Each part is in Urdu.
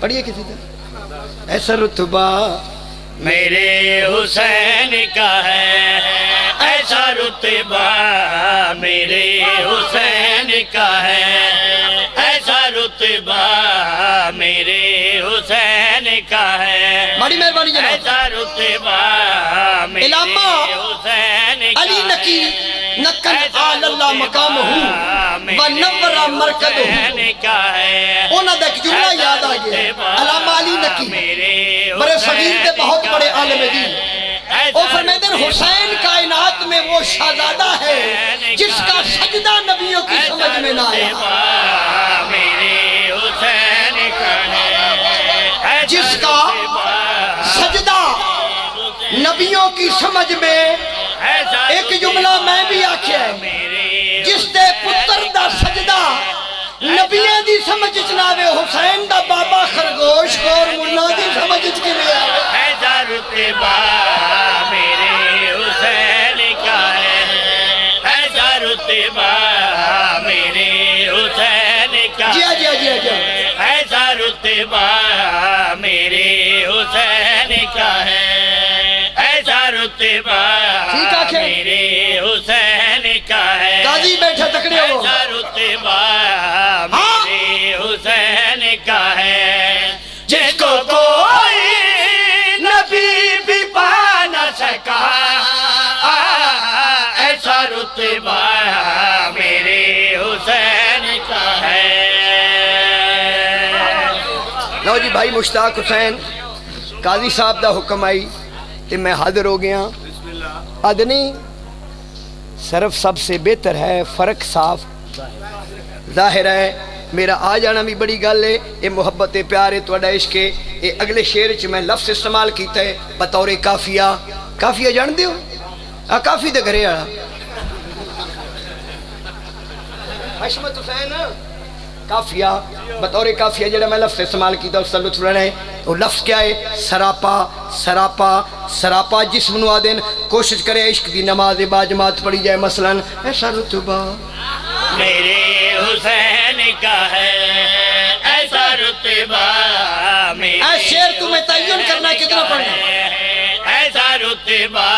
پڑھیے کسی طرح ایسا رتبہ میرے حسین کا ہے، ایسا رتبہ میرے حسین کا ہے، ایسا رتبہ میرے حسین کا ہے، بڑی مہربانی جناب. ایسا رتبہ میرے علامہ حسین کا علی نکی نکن آل اللہ مقامہ ونورہ مرکدہ. اونا دا ایک جملہ یاد آگیا. علامہ علی نکی برے صغیر دے بہت بڑے عالم دین. او فرمیدن حسین کائنات میں وہ شہزادہ ہے جس کا سجدہ نبیوں کی سمجھ میں نہ آیا، جس کا سجدہ نبیوں کی سمجھ میں. ایک جملہ میں بھی آکھیا ہے، جس دے پتر دا سجدہ نبیوں دی سمجھ چناوے، حسین دا بابا خرگوش کو اور منا دی سمجھ چکنے آوے. ایسا رتبہ میرے حسین کا ہے، ایسا رتبہ میرے حسین کا جی جی جی جی ایسا رتبہ میرے حسین کا ہے، ایسا رتبہ میرے حسین کا ہے. قاضی بیٹھا تکڑے ہو. ایسا رتبہ میرے حسین کا ہے، جس کو کوئی نبی بھی پا نہ سکا، ایسا رتبہ میرے حسین کا ہے. لو جی بھائی مشتاق حسین قاضی صاحب دا حکم آئی تے میں حاضر ہو گیا. ادنی صرف سب سے بہتر ہے، فرق صاف ظاہر ہے. میرا آ جانا بھی بڑی گل ہے. یہ محبت پیار ہے، تھوڑا عشق ہے. یہ اگلے شعر چ میں لفظ استعمال کیتا ہے بطور کافیہ. کافیہ جان دیو؟ کافی دے گھرے آڑا حشمت حسین کافیہ بطور کافیہ جڑا میں لفظ استعمال کیتا اس لطف لینا ہے. وہ لفظ کیا ہے؟ سراپا. سراپا سراپا جسم نو آدن. کوشش کرے عشق دی نماز با جماعت پڑھی جائے. مثلا ایسا رتبہ میرے حسین کا ہے، ایسا رتبہ میرے اے شعر تمہیں تعین کرنا ہے کتنا پڑھنا. ایسا رتبہ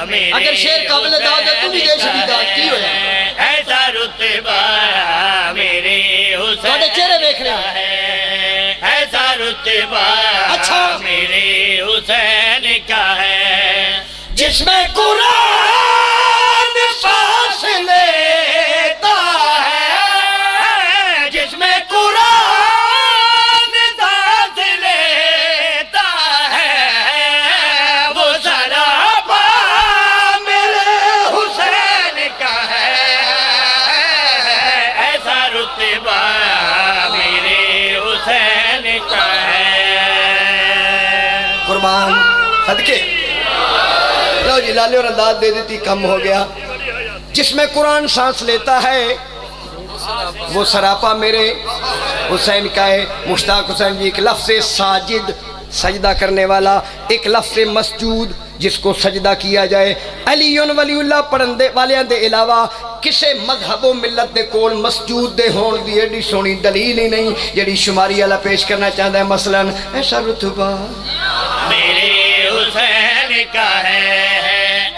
میرے اگر شعر قابل داد ہے تو بھی دے شدی داد کی ہویا. ایسا رتبہ میرے حسین تھوڑے چہرے دیکھ رہے ہیں. ایسا رتبہ اچھا میرے حسین کا ہے، جس میں قرآن سانس لیتا ہے، جس میں قرآن سانس لیتا ہے، وہ سراپا میرے حسین کا ہے. ایسا رتبہ میرے حسین کا ہے. قربان صدقے. لو جی لالے اور انداز دے دیتی کم ہو گیا. جس میں قرآن سانس لیتا ہے وہ سراپا میرے حسین کا ہے. مشتاق حسین جی ایک لفظ ساجد سجدہ کرنے والا، ایک لفظ مسجود جس کو سجدہ کیا جائے. علی ولی اللہ پڑھنے والے دے علاوہ کسے مذہب و ملت دے کول مسجود دے ہون دی ایڈی سونی دلیل ہی نہیں جڑی شماری والا پیش کرنا چاہتا ہے. مثلا ایسا رتبہ میرے حسین کا ہے،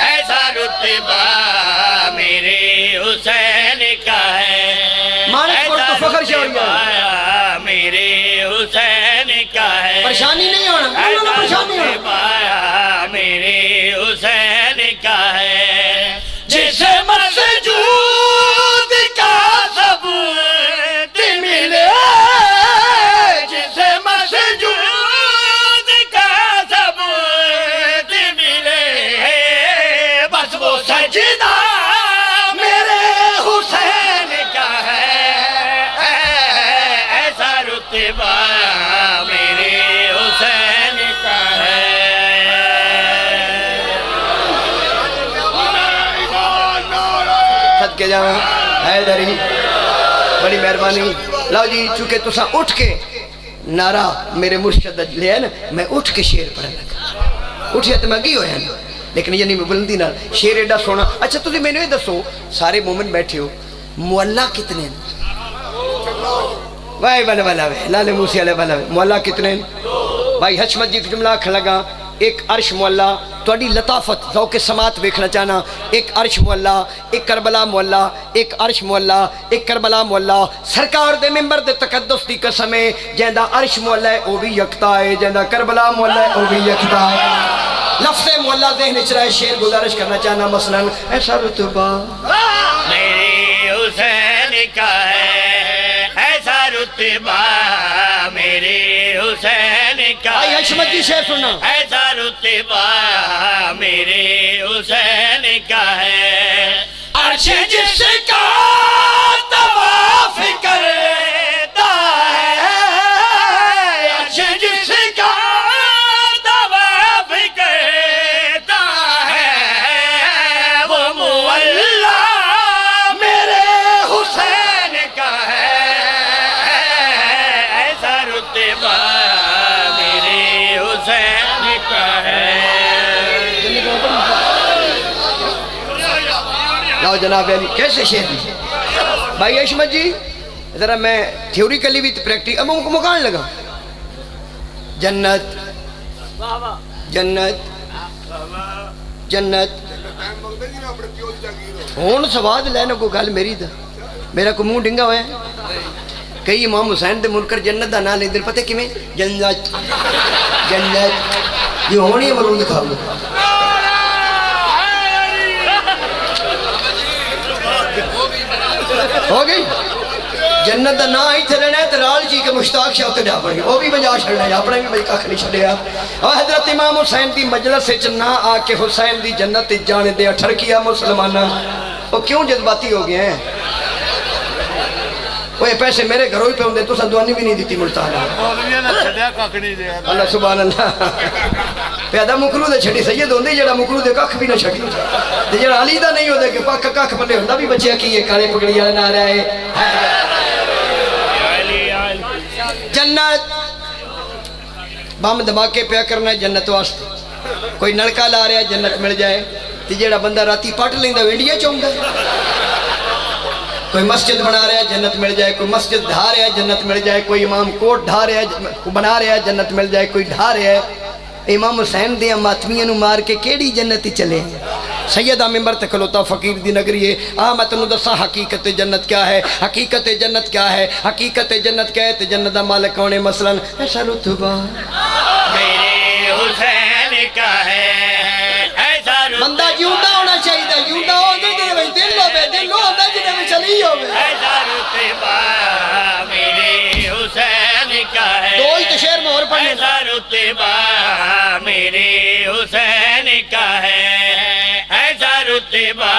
ایسا رتبہ میرے حسین کا ہے، مانک پر تو فخر شوریہ میرے حسین کا ہے. پریشانی نہیں ہونا، پریشانی ہونا. میرے حسین کا ہے، جسے مسجود کا ثبوت ملے، جسے مسجود کا ثبوت ملے، بس وہ سجدہ میرے حسین کا ہے. ایسا رتبہ میرے حسین کا ہے. صدقے جاؤں حیدری بڑی مہربانی. لاؤ جی چونکہ تسا اٹھ کے نعرہ میرے مرشد لے ہے نا، میں اٹھ کے شعر پڑھنے لگا. اٹھیا تو میں گئی ہویا نا، لیکن یعنی میں بلندی نہ شعر ایڈا سونا. اچھا تسی میں نے دسو سارے مومن بیٹھے ہو، معلّہ کتنے ہیں؟ وائی بلا بلا لالے موسی والے بلا مولا کتنے بھائی حشمت جی جملہ آکھن لگا ایک عرش مولا تھوڑی لطافت ذوق سماعت ویکھنا چاہنا ایک عرش مولا ایک کربلا مولا ایک عرش مولا ایک کربلا مولا سرکار دے ممبر دے تقدس دی قسم ہے جیندا عرش مولا ہے او بھی یکتا ہے جیندا کربلا مولا ہے او بھی یکتا ہے لفظ مولا ذہن وچ رہے شعر گزارش کرنا چاہنا مثلا ایسا رتبہ میرے حسین کا ہے ایسا رتبہ میرے حسین کا آئی حشمت جی شعر سننا ایسا رتبہ میرے حسین کا ہے عرش جس کا طواف کرتا ہے عرش جس کا طواف کرتا ہے وہ مولا میرے حسین کا ہے ایسا رتبہ میرے حسین کا ہے لاؤ جناب علی کیسے شعر دی بھائی حشمت جی ذرا میں تھیوریکلی بھی پریکٹیکل مکان لگا جنت جنت جنت ہون سواد لینا کو گل میری دا میرا کو منہ ڈنگا ہوا ہے کئی امام حسین دے منکر جنت دا نام لیندے پتہ کیویں جنت جنت یہ ہونی امرود کھا لو ہو گئی جنت دا نا ہی تھے لینا ہے ترال جی کے مشتاق شاہ ہوتے جا پڑی وہ بھی بجا چھڑنا ہے اپنے بھی بھائی کاکھ نہیں چھڑیا اور حضرت امام حسین دی مجلس سے چنا آ کے حسین دی جنت جانے دے اٹھر کیا مسلمانہ وہ کیوں جذباتی ہو گئے ہیں وہ پیسے میرے گھروں ہی پہ ہوں دے تو سندوانی بھی نہیں دیتی ملتانا اللہ سبحان اللہ پیدا مکرو دے چھڑی سید ہوندے جڑا مکرو دے کاکھ بھی نہ چھڑی تے جڑا علی دا نہیں ہوندے کہ پاک کاکھ بندے ہوندا بھی بچیا کی یہ کالے پگڑی والا نہ رہا ہے جنت بم دھماکے پیا کرنا ہے جنت واسطے کوئی نلکا لا رہا ہے جنت مل جائے تے جڑا بندہ راتی پٹ لیندا انڈیا چوندا کوئی مسجد بنا رہا ہے جنت مل جائے کوئی مسجد ڈھا رہا ہے جنت مل جائے کوئی امام کوٹ ڈھا رہا ہے بنا رہا ہے جنت مل جائے کوئی ڈھا رہا ہے امام حسین دے ماتمیاں نو مار کے کیڑی جنت چلے سیدہ ممبر تے کھلوتا فقیر دی نگری ہے میں تنوں دساں حقیقت جنت کیا ہے حقیقت جنت کیا ہے حقیقت جنت کیا ہے تے جنت دا مالک کون ہے مثلا ایسا رتبہ میرے حسین کا ہے ایسا بندہ جیوندا ہونا چاہیے جیوندا ہو دے دے وچ دل ہوے دل ہوندا جے وچ چلی ہوے ایسا رتبہ میرے حسین کا ہے دو ہی تے شعر میں اور پڑھنے ایسا رتبہ میرے حسین کا ہے ایسا رتبہ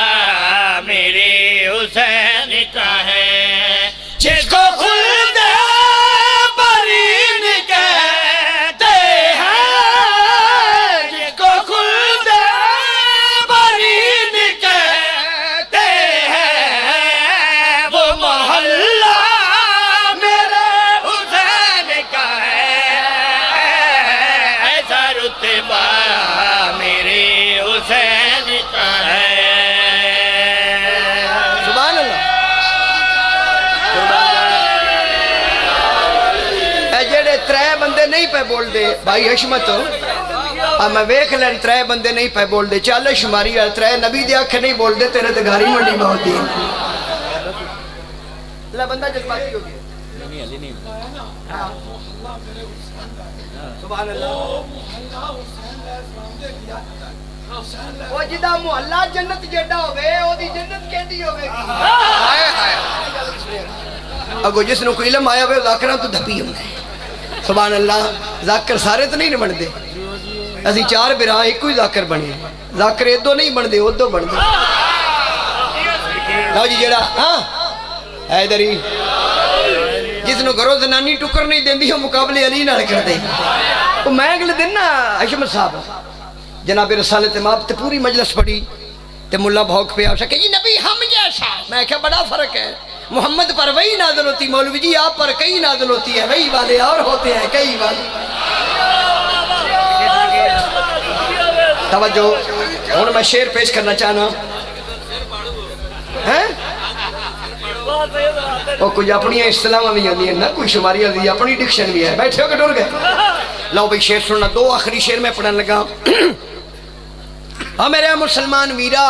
میرے حسین کا ہے جس کو خلد برین کہتے ہیں جس کو خلد برین کہتے ہیں وہ محلہ میرے حسین کا ہے ایسا رتبہ میرے حسین کا ہے سبحان اللہ اے جڑے ترے بندے نہیں پہ بول دے بھائی حشمت میں ویکھ لین ترے بندے نہیں پہ بول دے چال شماری والے ترے نبی دے اکھ نہیں بول دے تیرے تے گھاری منڈی میں ہوتی ہے اللہ بندہ جذباتی ہو گیا سبحان اللہ وہ جدا محلہ جنت جڑا ہوئے او دی جنت کہندی ہوئے اگو جس نو کوئی علم آیا ہوئے ذاکرہ تو دھپی ہوں سبحان اللہ ذاکر سارے تو نہیں بن دے اسی چار براہ ایک کوئی ذاکر بنے ذاکر ادو نہیں بن دے ادو بن دے لو جی جڑا ہاں حیدری جس نو گھروں زنانی ٹکر نہیں دیندی ہو مقابلے علی نال کر دے تو میں اگلے دن نا حشمت صاحب جناب رسالت امام تے پوری مجلس پڑھی تے ملا بھوک پہ آپ سے کہ یہ نبی ہم جیسا میں کہا بڑا فرق ہے محمد پر وہی نازل ہوتی مولوی جی آپ پر کئی نازل ہوتی ہے وہی والے اور ہوتے ہیں کئی والے توجہ ہوں میں شعر پیش کرنا چاہنا اور کچھ اپنی اصطلاحاں بھی آندی ہیں نہ کوئی شماریاں دی اپنی ڈکشن بھی ہے بیٹھے ہو کہ ٹر گئے لو بھئی شعر سننا دو آخری شعر میں پڑھن لگا ہاں میرے مسلمان ویرا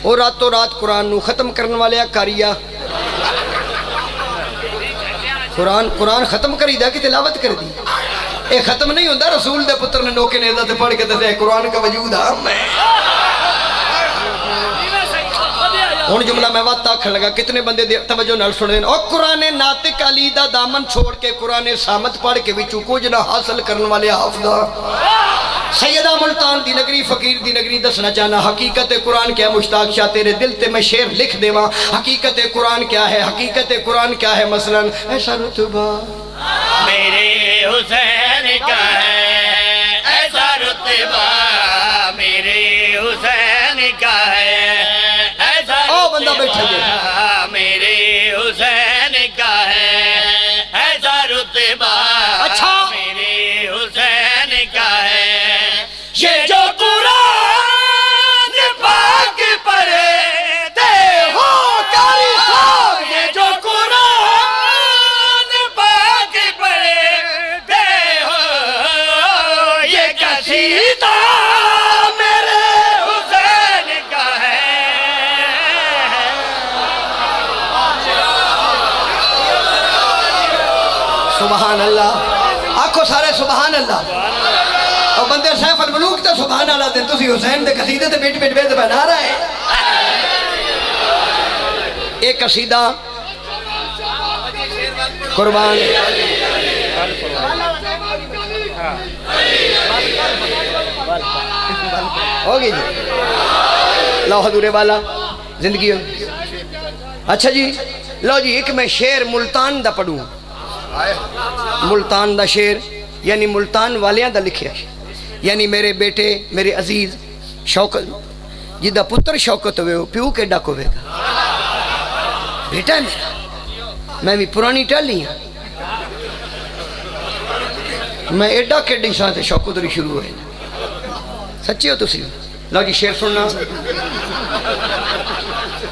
اور راتوں رات قرآن نو ختم کرنے والے کاریا قرآن ختم کری دا کہ تلاوت کر دی اے ختم نہیں ہوندہ رسول دے پتر نے نوکے نیزہ تے پڑھ کے تے قرآن کا وجود ہے ہون جملہ میں وقت آکھن لگا کتنے بندے توجہ نال سن دین اور قرآن ناطق علی دا دامن چھوڑ کے قرآن سامت پڑھ کے وچوں کچھ نہ حاصل کرنے والے حافظہ سیدہ ملتان دی نگری فقیر دی نگری دسنا چاہنا حقیقت قرآن کیا مشتاق شاہ تیرے دل تے میں شعر لکھ دیواں حقیقت قرآن کیا ہے حقیقت قرآن کیا ہے مثلا ایسا رتبہ میرے حسین کا ہے ایسا رتبہ میرے حسین کا ہے ایسا بندہ بیٹھا رتبہ میرے حسین کا ہے ایسا رتبہ اچھا میرے حسین کا ہے یہ جو قرآن پاک پڑھتے ہو قاری صاحب یہ جو قرآن پاک پڑھتے ہو یہ قصیدہ میرے حسین کا ہے سبحان اللہ آنکھو سارے سبحان اللہ اور بندے سیف الملوک تا سبحان اللہ دے تسی حسین دے قصیدے تے بیٹ بیٹ بیت بنا رہا ہے ایک قصیدہ قربان ہوگی جی لو حضور والا زندگی ہو اچھا جی لو جی ایک میں شعر ملتان دا پڑھوں ملتان دا شعر یعنی ملتان والیاں دا لکھیا یعنی میرے بیٹے میرے عزیز شوکت جدہ پتر شوکت ہوئے ہو پیو کے ڈاک ہوئے گا بیٹا ہے میرا میں بھی پرانی ٹالی ہوں میں ایڈا کے ڈیساں سے شوکت ہوئی شروع ہوئے سچی ہو تسی لو جی شعر سننا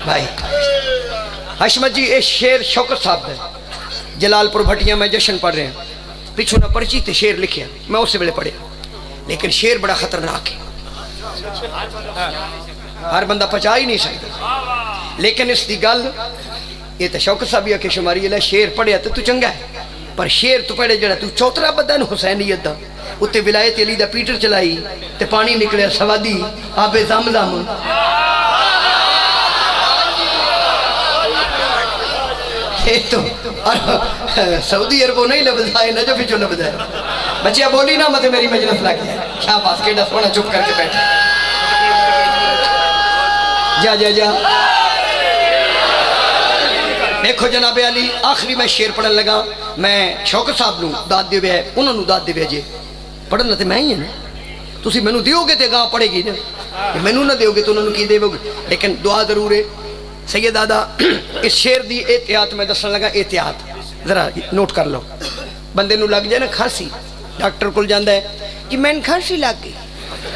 بھائی حشمت جی ایک شعر شوکت صاحب ہے جلال پور بھٹیاں میں جشن پڑھ رہے ہیں پیچھو نہ پرچی تے شعر لکھیا میں اس سے بڑے پڑھے لیکن شعر بڑا خطرناک ہے ہر بندہ پچا ہی نہیں سکتا لیکن اس دی گل یہ تو شوکت صاحب یہ کہ شماری اللہ شعر پڑھیا تو چنگا ہے پر شعر تو پڑھے جڑا تو چوترا بدن حسینیت دا اتے ولایت علی دا پیٹر چلائی تے پانی نکلے سوادی آب زمزم تو سعودی عربوں نہیں لبدا ہے نجف ہی جو لبدا ہے بچیا بولی نہ مت میری مجلس لگ گیا کیا باس کے ڈس ہونا چپ کر کے بیٹھے جا جا جا دیکھو جناب علی آخری میں شعر پڑھن لگا میں شوکت صاحب نو داد دے ہوئے انہوں نو داد دے ہوئے جے پڑھنا تے میں ہی ہے نا تسی میں نو دیو گے تے گاں پڑھے گی نا میں نو نہ دیو گے تو انہوں نو کی دے گے لیکن دعا ضرور ہے سید دادا اس شعر دی احتیاط میں دسن لگا احتیاط ذرا نوٹ کر لو بندے نو لگ جائے نا کھانسی ڈاکٹر کل جاندہ ہے کہ میں کھانسی لگ گئی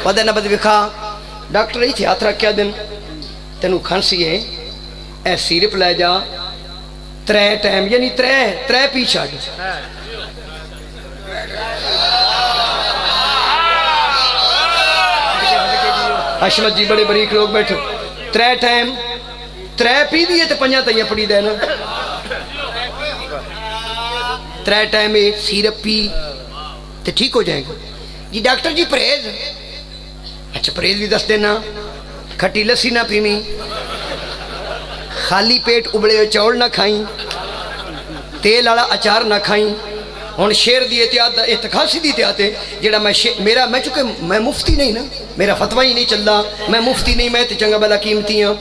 ودہ نبت بکھا ڈاکٹر احتیاط رکھیا دن تینو کھانسی ہے اے سیرپ لے جا 3 ٹائم یعنی 3 پی چھاڑ حشمت جی بڑے بریک لوگ بیٹھو 3 ٹائم 3 پی دیئے تو 5 تیاں پڑی دے نا 3 ٹائم سیرپ پی تو ٹھیک ہو جائیں گے جی ڈاکٹر جی پرہیز اچھا پرہیز بھی دس دینا کھٹی لسی نہ پیمی خالی پیٹ ابڑے ہوئے چاول نہ کھائیں تیل والا اچار نہ کھائیں ہن شعر دی احتخاصی دی احتیاط ہے جڑا میں چونکہ میں مفتی نہیں نا میرا فتوہ ہی نہیں چلدا میں مفتی نہیں میں تے چنگا بلا قیمتی ہوں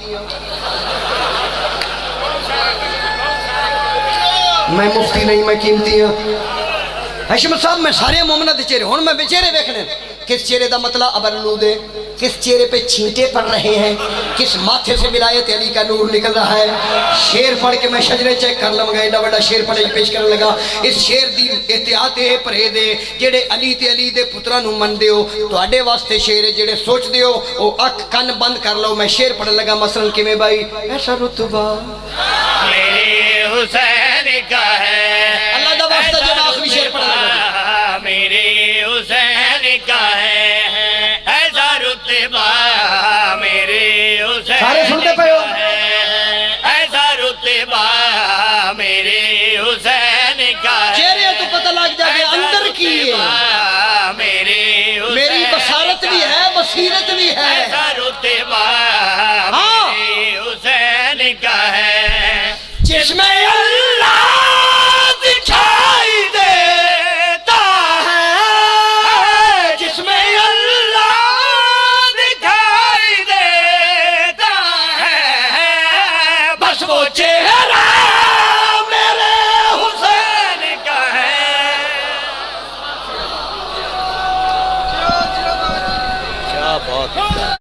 میں مفتی نہیں میں قیمتی ہوں حشمت صاحب میں سارے مومنہ دے چہرے ہن میں بے چہرے دیکھنے کس چہرے دا مطلب ابرلود ہے، کس چہرے پہ چھینٹے پڑ رہے ہیں، کس ماتھے سے ولایت علی کا نور نکل رہا ہے۔ شیر پڑھ کے میں شجرے چیک کر لوں گا، ایڈا بڑا شیر پڑھ کے پیش کرنے لگا۔ اس شیر دی احتیاط ہے، پرہیز ہے، جڑے علی تے علی دے پتراں نو من دیو تواڈے واسطے شیر ہے، جڑے سوچ دیو او اکھ کن بند کر لو۔ میں شیر پڑھنے لگا مثلا کہ میں بھائی ایسا رتبہ میرے حسین کا ہے، اللہ دا واسطہ جو میں آخری شیر پڑھنے لگا، میرے حسین کا ہے ایسا رتبہ، میرے حسین سارے سنتے پہ ہو؟ ایسا رتبہ میرے حسین کا ہے، چہرے تو پتہ لگ جائے اندر کی ہے، میری بصارت بھی ہے، بصیرت بھی ہے۔ ایسا رتبہ میرے حسین کا ہے، جس میں